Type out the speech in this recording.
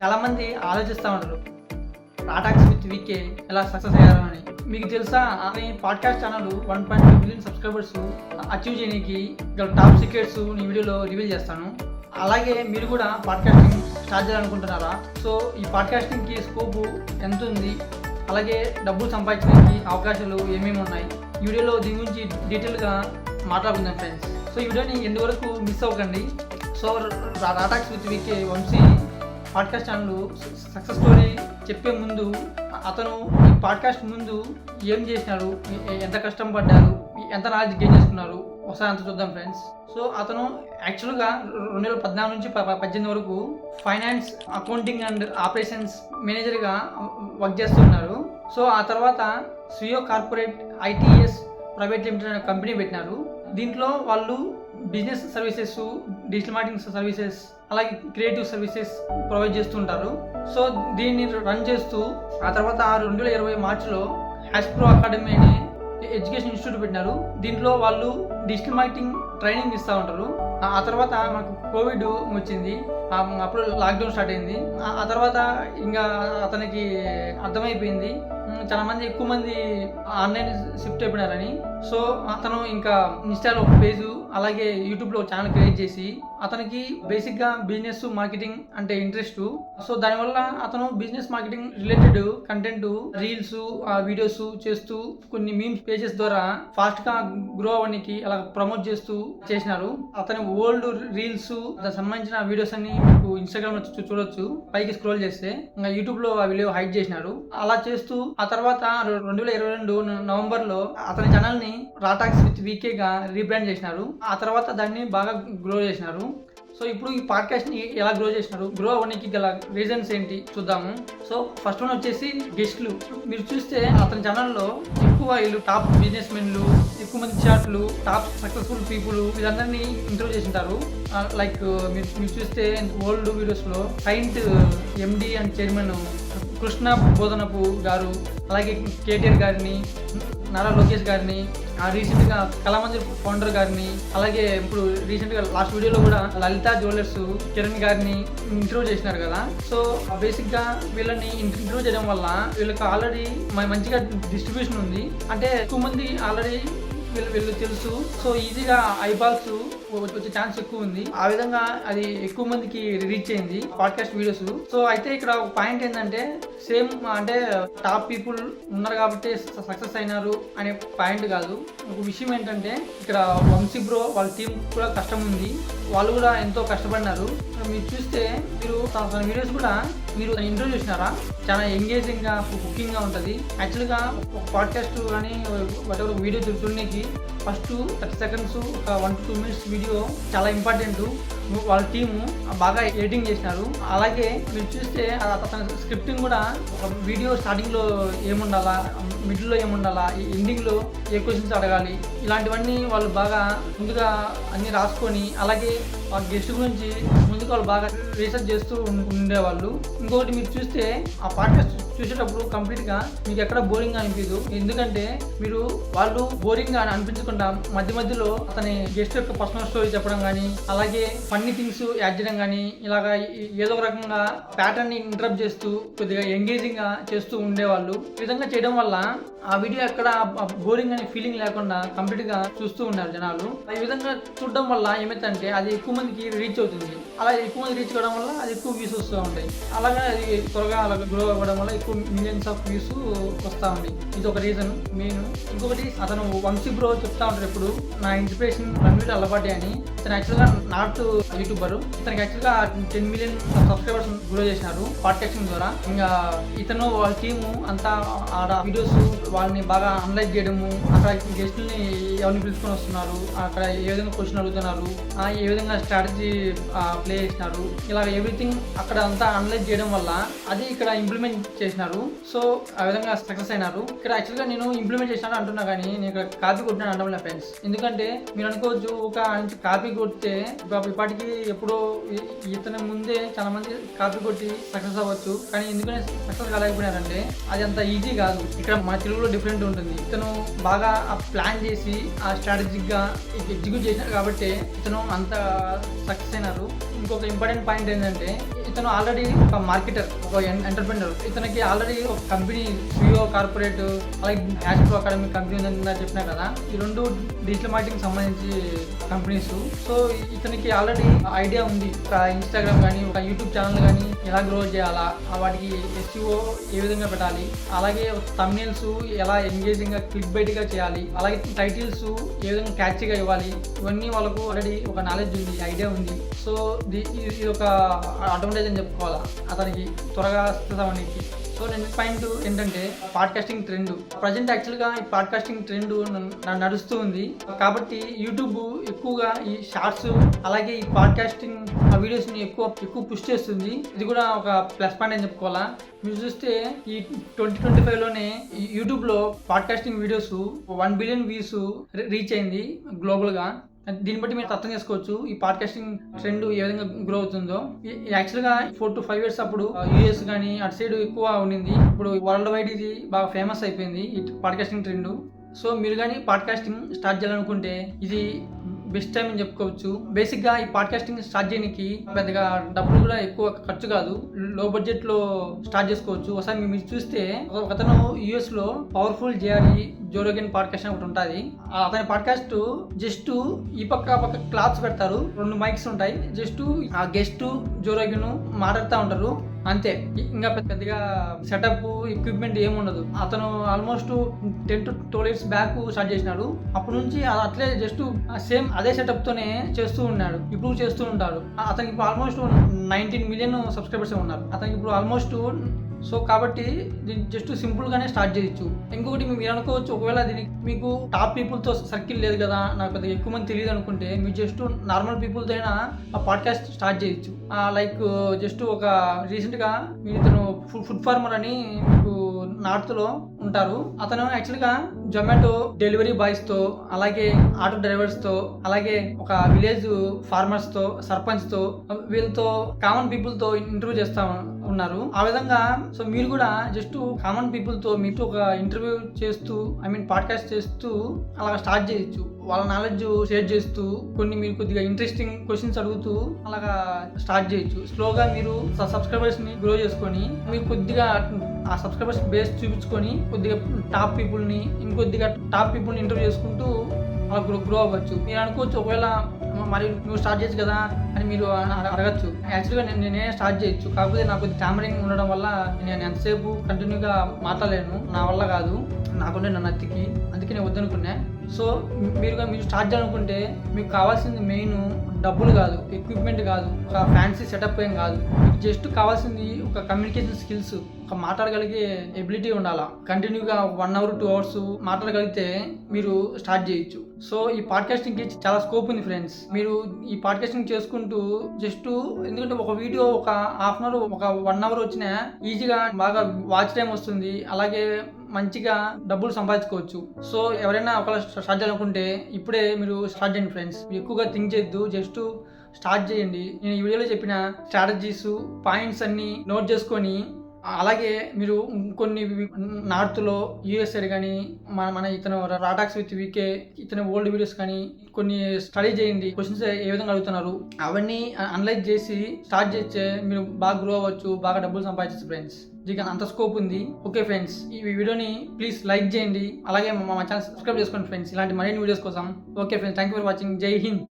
చాలామంది ఆలోచిస్తూ ఉంటారు టాటాక్స్ విత్ వీకే ఎలా సక్సెస్ అయ్యారు అని. మీకు తెలుసా అని podcast channel 1.2 million subscribers achieve చేయడానికి గల టాప్ సీక్రెట్స్ ఈ వీడియోలో రివీల్ చేస్తాను. అలాగే మీరు కూడా పాడ్కాస్టింగ్ స్టార్ట్ చేయాలనుకుంటున్నారా? సో ఈ పాడ్కాస్టింగ్కి స్కోప్ ఎంత ఉంది, అలాగే డబ్బులు సంపాదించడానికి అవకాశాలు ఏమేమి ఉన్నాయి, ఈ వీడియోలో దీని గురించి డీటెయిల్గా మాట్లాడుకుందాం ఫ్రెండ్స్. సో ఈ వీడియోని ఎందు వరకు మిస్ అవ్వకండి. సో టాటాక్స్ with VK Vamshi podcast channel success story చెప్పే ముందు అతను ఈ పాడ్కాస్ట్ ముందు ఏం చేసినారు, ఎంత కష్టం పడ్డారు, ఎంత నాలెడ్జ్ గెయిన్ చేసుకున్నారు ఒకసారి అంత చూద్దాం ఫ్రెండ్స్. సో అతను యాక్చువల్గా 2014 నుంచి 2018 వరకు ఫైనాన్స్, అకౌంటింగ్ అండ్ ఆపరేషన్స్ మేనేజర్గా వర్క్ చేస్తున్నారు. సో ఆ తర్వాత స్వీయో కార్పొరేట్ ఐటీఎస్ ప్రైవేట్ లిమిటెడ్ అనే కంపెనీ పెట్టినారు. దీంట్లో వాళ్ళు business services, digital marketing services, అలాగే క్రియేటివ్ సర్వీసెస్ ప్రొవైడ్ చేస్తుంటారు. సో దీన్ని రన్ చేస్తూ ఆ తర్వాత 2020 మార్చిలో హ్యాష్ప్రో అకాడమీ అనే ఎడ్యుకేషన్ ఇన్స్టిట్యూట్ పెట్టినారు. దీంట్లో వాళ్ళు డిజిటల్ మార్కెటింగ్ ట్రైనింగ్ ఇస్తూ ఉంటారు. ఆ తర్వాత మనకు కోవిడ్ వచ్చింది, అప్పుడు లాక్డౌన్ స్టార్ట్ అయింది. ఆ తర్వాత ఇంకా అతనికి అర్థమైపోయింది చాలా మంది ఎక్కువ మంది ఆన్లైన్ షిఫ్ట్ అయిపోయినారని. సో అతను ఇంకా ఇన్స్టాలో ఒక పేజ్, అలాగే యూట్యూబ్లో ఛానల్ క్రియేట్ చేసి అతనికి బేసిక్గా బిజినెస్ మార్కెటింగ్ అంటే ఇంట్రెస్ట్. సో దానివల్ల అతను business marketing related content, reels, videos చేస్తూ కొన్ని మీమ్స్ పేజెస్ ద్వారా ఫాస్ట్గా గ్రో అవ్వడానికి అలా ప్రమోట్ చేస్తూ చేసినారు. అతని ఓల్డ్ రీల్స్, దానికి సంబంధించిన వీడియోస్ అన్ని మీకు ఇన్స్టాగ్రామ్ లో చూడొచ్చు. పైకి స్క్రోల్ చేస్తే ఇంకా యూట్యూబ్ లో ఆ వీడియో హైడ్ చేసినారు. అలా చేస్తూ ఆ తర్వాత 2022 నవంబర్ లో అతని ఛానల్ ని టాటాక్స్ విత్ వీకే గా రీబ్రాండ్ చేసినారు. ఆ తర్వాత దాన్ని బాగా గ్రో చేసినారు. సో ఇప్పుడు ఈ పాడ్కాస్ట్ ని ఎలా గ్రో చేసినారు, గ్రో అవ్వడానికి గల రీజన్స్ ఏంటి చూద్దాము. సో ఫస్ట్ వన్ వచ్చేసి గెస్ట్లు. మీరు చూస్తే అతని ఛానల్లో ఎక్కువ వీళ్ళు టాప్ బిజినెస్ మెన్లు, ఎక్కువ మంది చాట్లు, టాప్ సక్సెస్ఫుల్ పీపుల్ వీళ్ళందరినీ ఇంటర్వ్యూ చేసింటారు. లైక్ మీరు చూస్తే ఓల్డ్ వీడియోస్ లో సైంట్ MD and chairman Krishna Bodhanapu గారు, అలాగే కేటీఆర్ గారిని, నారా లోకేష్ గారిని, రీసెంట్గా కళామందిర్ ఫౌండర్ గారిని, అలాగే ఇప్పుడు రీసెంట్గా లాస్ట్ వీడియోలో కూడా లలితా జ్యువెలర్స్ కిరణ్ గారిని ఇంటర్వ్యూ చేసినారు కదా. సో బేసిక్గా వీళ్ళని ఇంటర్వ్యూ చేయడం వల్ల వీళ్ళకి ఆల్రెడీ మంచిగా డిస్ట్రిబ్యూషన్ ఉంది. అంటే ఎక్కువ మంది ఆల్రెడీ వీళ్ళు తెలుసు. సో ఈజీగా ఐబాల్స్ వచ్చే ఛాన్స్ ఎక్కువ ఉంది. ఆ విధంగా అది ఎక్కువ మందికి రీచ్ అయింది పాడ్కాస్ట్ వీడియోస్. సో అయితే ఇక్కడ ఒక పాయింట్ ఏంటంటే సేమ్ అంటే టాప్ పీపుల్ ఉన్నారు కాబట్టి సక్సెస్ అయినారు అనే పాయింట్ కాదు. ఒక విషయం ఏంటంటే ఇక్కడ వంశీ బ్రో వాళ్ళ టీం కూడా కష్టం ఉంది, వాళ్ళు కూడా ఎంతో కష్టపడినారు. మీరు చూస్తే మీరు తన వీడియోస్ కూడా మీరు ఇంటర్వ్యూ చూసినారా, చాలా ఎంగేజింగ్ గా, కుకింగ్ గా ఉంటుంది. యాక్చువల్గా ఒక పాడ్కాస్ట్ కానీ వాటెవర్ వీడియో చూడడానికి ఫస్ట్ 30 సెకండ్స్, ఒక 1 to 2 minutes వీడియో చాలా ఇంపార్టెంట్. వాళ్ళ టీము బాగా ఎడిటింగ్ చేసినారు. అలాగే మీరు చూస్తే అతని స్క్రిప్టింగ్ కూడా ఒక వీడియో స్టార్టింగ్లో ఏముండాలా, మిడిల్లో ఏముండాలా, ఎండింగ్లో ఏ క్వశ్చన్స్ అడగాలి, ఇలాంటివన్నీ వాళ్ళు బాగా ముందుగా అన్ని రాసుకొని, అలాగే ఆ గెస్ట్ గురించి ముందుకు వాళ్ళు బాగా రీసెర్చ్ చేస్తూ ఉండేవాళ్ళు. ఇంకొకటి మీరు చూస్తే ఆ పాడ్కాస్ట్ చూసేటప్పుడు కంప్లీట్గా మీకు ఎక్కడ బోరింగ్ గా అనిపించదు. ఎందుకంటే మీరు వాళ్ళు బోరింగ్ గా అనిపించకుండా మధ్య మధ్యలో అతని గెస్ట్ యొక్క పర్సనల్ స్టోరీ చెప్పడం కానీ, అలాగే ఫన్నీ థింగ్స్ యాడ్ చేయడం కానీ, ఇలాగా ఏదో ఒక రకంగా ప్యాటర్న్ ని ఇంటరప్ట్ చేస్తూ కొద్దిగా ఎంగేజింగ్ గా చేస్తూ ఉండేవాళ్ళు. ఈ విధంగా చేయడం వల్ల ఆ వీడియో ఎక్కడ బోరింగ్ అనే ఫీలింగ్ లేకుండా కంప్లీట్ గా చూస్తూ ఉన్నారు జనాలు. ఈ విధంగా చూడడం వల్ల ఏమైందంటే అది ఎక్కువ మందికి రీచ్ అవుతుంది. అలా ఎక్కువ మంది రీచ్ కావడం వల్ల అది ఎక్కువ వ్యూస్ వస్తూ ఉంటాయి. అలాగే అది త్వరగా అలా గ్రో అవ్వడం వల్ల ఎక్కువ మిలియన్స్ ఆఫ్ వ్యూస్ వస్తూ ఉంది. ఇది ఒక రీజన్ మెయిన్. ఇంకొకటి అతను వంశీ బ్రో చెప్తా ఉంటారు ఎప్పుడు, నా ఇన్స్పిరేషన్ రణవీర్ అల్లపాటి అని. ఇతను యాక్చువల్గా నార్త్ యూట్యూబర్. ఇతనికి యాక్చువల్గా 10 మిలియన్ సబ్స్క్రైబర్స్ గ్రో చేసినారు పాడ్కాస్టింగ్ ద్వారా. ఇంకా ఇతను వాళ్ళ టీము అంతా ఆడ వీడియోస్ వాళ్ళని బాగా అనలైజ్ చేయడము, అక్కడ గెస్ట్ని ఎవరిని పిలుచుకొని వస్తున్నారు, అక్కడ ఏ విధంగా క్వశ్చన్ అడుగుతున్నారు, ఏ విధంగా స్ట్రాటజీ ప్లే చేసినారు, ఇలా ఎవ్రీథింగ్ అక్కడ అంతా అనలైజ్ చేయడం వల్ల అది ఇక్కడ ఇంప్లిమెంట్ చేసినారు. సో ఆ విధంగా సక్సెస్ అయినారు. ఇక్కడ యాక్చువల్గా నేను ఇంప్లిమెంట్ చేసినాను అంటున్నా కానీ నేను ఇక్కడ కాపీ కొట్టినాను అంటాం లేదు ఫ్రెండ్స్. ఎందుకంటే మీరు అనుకోవచ్చు ఒక నుంచి కాపీ కొడితే ఇప్పటికి ఎప్పుడో ఇతని ముందే చాలా మంది కాపీ కొట్టి సక్సెస్ అవ్వచ్చు, కానీ ఎందుకని సక్సెస్ కాలేకపోయినారంటే అది అంత ఈజీ కాదు. ఇక్కడ మన తెలుగులో డిఫరెంట్ ఉంటుంది. ఇతను బాగా ప్లాన్ చేసి ఆ స్ట్రాటజిక్ గా ఎగ్జిక్యూట్ చేసినారు కాబట్టి ఇతను అంత సక్సెస్ అయినారు. ఇంకొక ఇంపార్టెంట్ పాయింట్ ఏంటంటే ఇతను ఆల్రెడీ ఒక మార్కెటర్, ఒక ఎంటర్ప్రెన్యూర్. ఇతనికి ఆల్రెడీ ఒక కంపెనీ సిఇఓ కార్పొరేట్, అలాగే హ్యాష్ ప్రో అకాడమీ కంపెనీ ఉందని చెప్పినా కదా. ఈ రెండు డిజిటల్ మార్కెటింగ్ సంబంధించి కంపెనీస్. సో ఇతనికి ఆల్రెడీ ఐడియా ఉంది. ఒక ఇన్స్టాగ్రామ్ కానీ, ఒక యూట్యూబ్ ఛానల్ కానీ ఎలా గ్రో చేయాలా, వాటికి ఎస్ఈఓ ఏ విధంగా పెట్టాలి, అలాగే థంబ్నెయిల్స్ ఎలా ఎంగేజింగ్ గా క్లిక్ బైట్ గా చేయాలి, అలాగే టైటిల్స్ ఏ విధంగా క్యాచ్గా ఇవ్వాలి, ఇవన్నీ వాళ్ళకు ఆల్రెడీ ఒక నాలెడ్జ్ ఉంది, ఐడియా ఉంది. సో ఇది ఒక అడ్వాంటేజ్ అని చెప్పుకోవాలా అతనికి త్వరగా వస్తుందానికి. సో నెక్స్ట్ పాయింట్ ఏంటంటే పాడ్కాస్టింగ్ ట్రెండ్. ప్రజెంట్ యాక్చువల్గా ఈ పాడ్కాస్టింగ్ ట్రెండ్ నడుస్తూ ఉంది. కాబట్టి యూట్యూబ్ ఎక్కువగా ఈ షార్ట్స్ అలాగే ఈ పాడ్కాస్టింగ్ వీడియోస్ని ఎక్కువ పుష్ చేస్తుంది. ఇది కూడా ఒక ప్లస్ పాయింట్ అని చెప్పుకోవాలా. మీరు చూస్తే ఈ 2025లోనే యూట్యూబ్లో podcasting videos 1 billion views reach అయింది గ్లోబల్గా. దీన్ని బట్టి మీరు అర్థం చేసుకోవచ్చు ఈ పాడ్కాస్టింగ్ ట్రెండ్ ఏ విధంగా గ్రో అవుతుందో. యాక్చువల్గా 4 to 5 years అప్పుడు యూఎస్ కానీ అటు సైడ్ ఎక్కువ ఉండింది. ఇప్పుడు వరల్డ్ వైడ్ ఇది బాగా ఫేమస్ అయిపోయింది ఈ పాడ్కాస్టింగ్ ట్రెండ్. సో మీరు కానీ పాడ్కాస్టింగ్ స్టార్ట్ చేయాలనుకుంటే ఇది బెస్ట్ టైం అని చెప్పుకోవచ్చు. బేసిక్గా ఈ పాడ్కాస్టింగ్ స్టార్ట్ చేయడానికి పెద్దగా డబ్బులు కూడా ఎక్కువ ఖర్చు కాదు, లో బడ్జెట్లో స్టార్ట్ చేసుకోవచ్చు. ఒకసారి మీరు చూస్తే ఒకతను యూఎస్లో పవర్ఫుల్ జో రోగన్ పాడ్కాస్ట్ అని ఒకటి ఉంటుంది. అతని పాడ్కాస్ట్ జస్ట్ ఈ పక్క క్లాత్స్ పెడతారు, 2 మైక్స్ ఉంటాయి, జస్ట్ ఆ గెస్ట్ జో రోగన్ మాట్లాడుతూ ఉంటారు అంతే. ఇంకా పెద్దగా సెటప్ ఎక్విప్మెంట్ ఏముండదు. అతను almost 10 to 12 years back start చేసినాడు. అప్పటి నుంచి అట్లే జస్ట్ సేమ్ అదే సెటప్ తోనే చేస్తూ ఉన్నాడు, ఇప్పుడు చేస్తూ ఉంటాడు. అతనికి ఇప్పుడు ఆల్మోస్ట్ 19 million సబ్స్క్రైబర్స్ ఉన్నారు అతనికి ఇప్పుడు ఆల్మోస్ట్. సో కాబట్టి దీన్ని జస్ట్ సింపుల్గానే స్టార్ట్ చేయొచ్చు. ఇంకొకటి మీరు అనుకోవచ్చు, ఒకవేళ దీనికి మీకు టాప్ పీపుల్తో సర్కిల్ లేదు కదా, నాకు పెద్దగా ఎక్కువ మంది తెలియదు అనుకుంటే మీరు జస్ట్ నార్మల్ పీపుల్తో అయినా ఆ పాడ్కాస్ట్ స్టార్ట్ చేయొచ్చు. లైక్ జస్ట్ ఒక రీసెంట్గా మీరు ఇతను ఫుడ్ ఫార్మర్ అని మీకు నార్త్లో ఉంటారు. అతను యాక్చువల్గా జొమాటో డెలివరీ బాయ్స్తో, అలాగే ఆటో డ్రైవర్స్తో, అలాగే ఒక విలేజ్ ఫార్మర్స్తో, సర్పంచ్తో, వీళ్ళతో కామన్ పీపుల్తో ఇంటర్వ్యూ చేస్తా ఉన్నారు. ఆ విధంగా సో మీరు కూడా జస్ట్ కామన్ పీపుల్తో మీతో ఒక ఇంటర్వ్యూ చేస్తూ పాడ్కాస్ట్ చేస్తూ అలా స్టార్ట్ చేయొచ్చు. వాళ్ళ నాలెడ్జ్ షేర్ చేస్తూ కొన్ని మీరు కొద్దిగా ఇంట్రెస్టింగ్ క్వశ్చన్స్ అడుగుతూ అలాగా స్టార్ట్ చేయొచ్చు. స్లోగా మీరు సబ్స్క్రైబర్స్ని గ్రో చేసుకొని మీరు కొద్దిగా ఆ సబ్స్క్రైబర్స్ బేస్ చూపించుకొని కొద్దిగా టాప్ పీపుల్ని ఇంటర్వ్యూ చేసుకుంటూ అలా గ్రో అవ్వచ్చు. మీరు అనుకోవచ్చు, ఒకవేళ మరి నువ్వు స్టార్ట్ చేయొచ్చు కదా అని మీరు అడగచ్చు. యాక్చువల్గా నేనే స్టార్ట్ చేయొచ్చు, కాకపోతే నాకు టామరింగ్ ఉండడం వల్ల నేను ఎంతసేపు కంటిన్యూగా మాట్లాడలేను, నా వల్ల కాదు, నాకుండే నా నత్తికి, అందుకే నేను వద్దనుకున్నా. సో మీరు స్టార్ట్ చేయాలనుకుంటే మీకు కావాల్సింది మెయిన్ డబ్బులు కాదు, ఎక్విప్మెంట్ కాదు, ఒక ఫ్యాన్సీ సెటప్ ఏం కాదు. మీకు జస్ట్ కావాల్సింది ఒక కమ్యూనికేషన్ స్కిల్స్, ఒక మాట్లాడగలిగే ఎబిలిటీ ఉండాలా. కంటిన్యూగా 1 hour 2 hours మాట్లాడగలిగితే మీరు స్టార్ట్ చేయొచ్చు. సో ఈ పాడ్కాస్టింగ్కి చాలా స్కోప్ ఉంది ఫ్రెండ్స్. మీరు ఈ పాడ్కాస్టింగ్ చేసుకుంటూ జస్ట్ ఎందుకంటే ఒక వీడియో ఒక హాఫ్ అన్ అవర్ ఒక 1 hour వచ్చినా ఈజీగా బాగా వాచ్ టైం వస్తుంది, అలాగే మంచిగా డబ్బులు సంపాదించుకోవచ్చు. సో ఎవరైనా ఒకవేళ స్టార్ట్ చేయాలనుకుంటే ఇప్పుడే మీరు స్టార్ట్ చేయండి ఫ్రెండ్స్. మీరు ఎక్కువగా థింక్ చేయొద్దు, జస్ట్ స్టార్ట్ చేయండి. నేను ఈ వీడియోలో చెప్పిన స్ట్రాటజీస్ పాయింట్స్ అన్ని నోట్ చేసుకొని, అలాగే మీరు కొన్ని నార్త్లో యూఎస్ఏ కానీ మన ఇతను రాటాక్స్ విత్ వీకే ఇతను ఓల్డ్ వీడియోస్ కానీ కొన్ని స్టడీ చేయండి. క్వశ్చన్స్ ఏ విధంగా అడుగుతున్నారు అవన్నీ అనలైజ్ చేసి స్టార్ట్ చేస్తే మీరు బాగా గ్రో అవ్వచ్చు, బాగా డబ్బులు సంపాదించచ్చు ఫ్రెండ్స్. దీనికి అంత స్కోప్ ఉంది. ఓకే ఫ్రెండ్స్, ఈ వీడియోని ప్లీజ్ లైక్ చేయండి, అలాగే మా ఛానల్ సబ్స్క్రైబ్ చేసుకోండి ఫ్రెండ్స్ ఇలాంటి మరిన్ని వీడియోస్ కోసం. Okay friends, thank you for watching. జై హింద్.